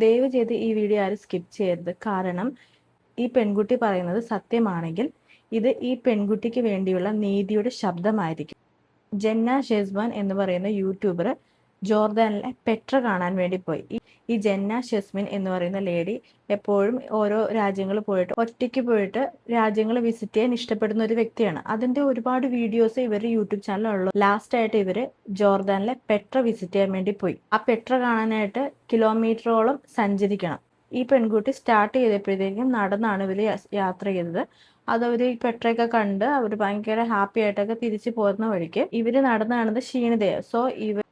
ദയവ് ചെയ്ത് ഈ വീഡിയോ ആരും സ്കിപ്പ് ചെയ്യരുത്. കാരണം ഈ പെൺകുട്ടി പറയുന്നത് സത്യമാണെങ്കിൽ ഇത് ഈ പെൺകുട്ടിക്ക് വേണ്ടിയുള്ള നീതിയുടെ ശബ്ദമായിരിക്കും. ജെന്ന ഷെസ്വാൻ എന്ന് പറയുന്ന യൂട്യൂബർ ജോർദാനിലെ പെട്ര കാണാൻ വേണ്ടി പോയി. ഈ ജെന്ന ഷെസ്മിൻ എന്ന് പറയുന്ന ലേഡി എപ്പോഴും ഓരോ രാജ്യങ്ങൾ പോയിട്ട് ഒറ്റയ്ക്ക് പോയിട്ട് രാജ്യങ്ങൾ വിസിറ്റ് ചെയ്യാൻ ഇഷ്ടപ്പെടുന്ന ഒരു വ്യക്തിയാണ്. അതിന്റെ ഒരുപാട് വീഡിയോസ് ഇവരുടെ യൂട്യൂബ് ചാനലിലുള്ളൂ. ലാസ്റ്റ് ആയിട്ട് ഇവര് ജോർദാനിലെ പെട്ര വിസിറ്റ് ചെയ്യാൻ വേണ്ടി പോയി. ആ പെട്ര കാണാനായിട്ട് കിലോമീറ്ററോളം സഞ്ചരിക്കണം. ഈ പെൺകുട്ടി സ്റ്റാർട്ട് ചെയ്തപ്പോഴത്തേക്കും നടന്നാണ് ഇവര് യാത്ര ചെയ്തത്. അതവർ ഈ പെട്രയൊക്കെ കണ്ട് അവർ ഭയങ്കര ഹാപ്പി ആയിട്ടൊക്കെ തിരിച്ചു പോകുന്ന വഴിക്ക് ഇവര് നടന്നത് ക്ഷീണിതയാണ്. സോ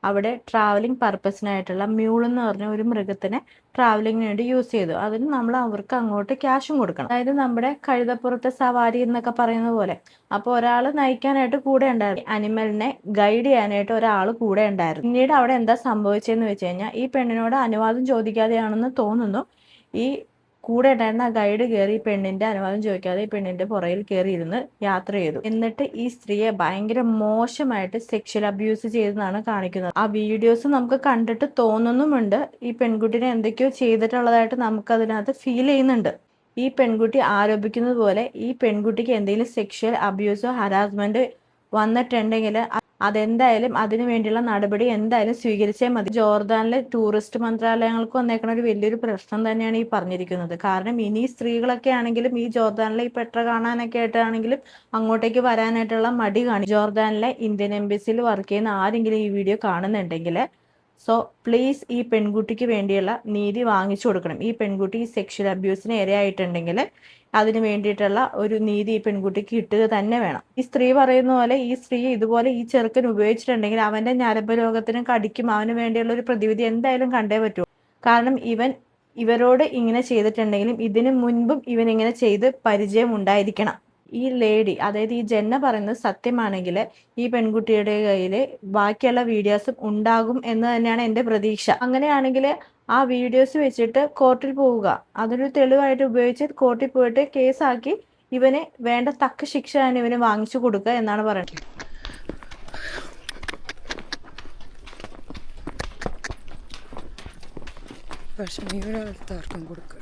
അവിടെ ട്രാവലിംഗ് പർപ്പസിനായിട്ടുള്ള മ്യൂൾ എന്ന് പറഞ്ഞ ഒരു മൃഗത്തിനെ ട്രാവലിങ്ങിന് വേണ്ടി യൂസ് ചെയ്തു. അതിന് നമ്മൾ അവർക്ക് അങ്ങോട്ട് ക്യാഷും കൊടുക്കണം. അതായത് നമ്മുടെ കഴുതപ്പുറത്തെ സവാരി എന്നൊക്കെ പറയുന്ന പോലെ. അപ്പോൾ ഒരാൾ നയിക്കാനായിട്ട് കൂടെ ഉണ്ടായിരുന്നു. അനിമലിനെ ഗൈഡ് ചെയ്യാനായിട്ട് ഒരാൾ കൂടെ ഉണ്ടായിരുന്നു. പിന്നീട് അവിടെ എന്താ സംഭവിച്ചതെന്ന് വെച്ച് കഴിഞ്ഞാൽ ഈ പെണ്ണിനോട് അനുവാദം ചോദിക്കാതെയാണെന്ന് തോന്നുന്നു. ഈ കൂടെ ഉണ്ടായിരുന്ന ആ ഗൈഡ് കയറി പെണ്ണിന്റെ അനുവാദം ചോദിക്കാതെ ഈ പെണ്ണിന്റെ പുറകിൽ കയറി ഇരുന്ന് യാത്ര ചെയ്തു. എന്നിട്ട് ഈ സ്ത്രീയെ ഭയങ്കര മോശമായിട്ട് സെക്ഷൽ അബ്യൂസ് ചെയ്തെന്നാണ് കാണിക്കുന്നത്. ആ വീഡിയോസ് നമുക്ക് കണ്ടിട്ട് തോന്നുന്നുമുണ്ട് ഈ പെൺകുട്ടിനെ എന്തൊക്കെയോ ചെയ്തിട്ടുള്ളതായിട്ട് നമുക്ക് അതിനകത്ത് ഫീൽ ചെയ്യുന്നുണ്ട്. ഈ പെൺകുട്ടി ആരോപിക്കുന്നത് പോലെ ഈ പെൺകുട്ടിക്ക് എന്തെങ്കിലും സെക്ഷൽ അബ്യൂസോ ഹരാസ്മെന്റ് വന്നിട്ടുണ്ടെങ്കിൽ അതെന്തായാലും അതിനു വേണ്ടിയുള്ള നടപടി എന്തായാലും സ്വീകരിച്ചേ മതി. ജോർദാനിലെ ടൂറിസ്റ്റ് മന്ത്രാലയങ്ങൾക്ക് വന്നേക്കുന്ന ഒരു വലിയൊരു പ്രശ്നം തന്നെയാണ് ഈ പറഞ്ഞിരിക്കുന്നത്. കാരണം ഇനി സ്ത്രീകളൊക്കെ ആണെങ്കിലും ഈ ജോർദാനിലെ ഈ പെട്ര കാണാനൊക്കെ ആയിട്ടാണെങ്കിലും അങ്ങോട്ടേക്ക് വരാനായിട്ടുള്ള മടി കാണും. ജോർദാനിലെ ഇന്ത്യൻ എംബസിയിൽ വർക്ക് ചെയ്യുന്ന ആരെങ്കിലും ഈ വീഡിയോ കാണുന്നുണ്ടെങ്കിൽ സോ പ്ലീസ് ഈ പെൺകുട്ടിക്ക് വേണ്ടിയുള്ള നീതി വാങ്ങിച്ചു കൊടുക്കണം. ഈ പെൺകുട്ടി ഈ സെക്ഷൽ അബ്യൂസിന് ഇരയായിട്ടുണ്ടെങ്കിൽ അതിന് വേണ്ടിയിട്ടുള്ള ഒരു നീതി ഈ പെൺകുട്ടിക്ക് കിട്ടുക തന്നെ വേണം. ഈ സ്ത്രീ പറയുന്ന പോലെ ഈ സ്ത്രീ ഇതുപോലെ ഈ ചെറുക്കൻ ഉപയോഗിച്ചിട്ടുണ്ടെങ്കിൽ അവന്റെ ഞരമ്പ് രോഗത്തിന് കടിക്കും. അവന് വേണ്ടിയുള്ള ഒരു പ്രതിവിധി എന്തായാലും കണ്ടേ പറ്റൂ. കാരണം ഇവരോട് ഇങ്ങനെ ചെയ്തിട്ടുണ്ടെങ്കിലും ഇതിനു മുൻപും ഇവൻ ഇങ്ങനെ ചെയ്ത് പരിചയം ഉണ്ടായിരിക്കണം. ഈ ലേഡി, അതായത് ഈ ജെന്ന പറയുന്നത് സത്യമാണെങ്കിൽ ഈ പെൺകുട്ടിയുടെ കയ്യിൽ ബാക്കിയുള്ള വീഡിയോസും ഉണ്ടാകും എന്ന് തന്നെയാണ് എൻ്റെ പ്രതീക്ഷ. അങ്ങനെയാണെങ്കിൽ ആ വീഡിയോസ് വെച്ചിട്ട് കോർട്ടിൽ പോവുക, അതൊരു തെളിവായിട്ട് ഉപയോഗിച്ച് കോർട്ടിൽ പോയിട്ട് കേസാക്കി ഇവന് വേണ്ട തക്ക ശിക്ഷ തന്നെ ഇവന് വാങ്ങിച്ചു കൊടുക്കുക എന്നാണ് പറയുന്നത്. പക്ഷെ ഇവരാർക്കും കൊടുക്കുക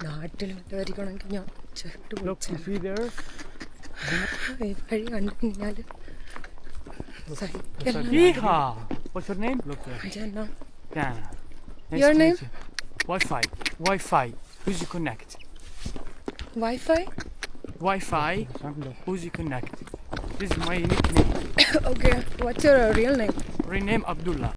നാട്ടിലുള്ളവരിക്കണമെങ്കിൽ ഞാൻ ചേർട്ട് വഴി കണ്ടു കഴിഞ്ഞാൽ What's your name? Jana. Dana. Nice Your to name? meet you. Wi-Fi. Who's you connect? Wi-Fi? Wi-Fi. Who's you connect? This is my nickname. Okay. What's your real name? Rename Abdullah.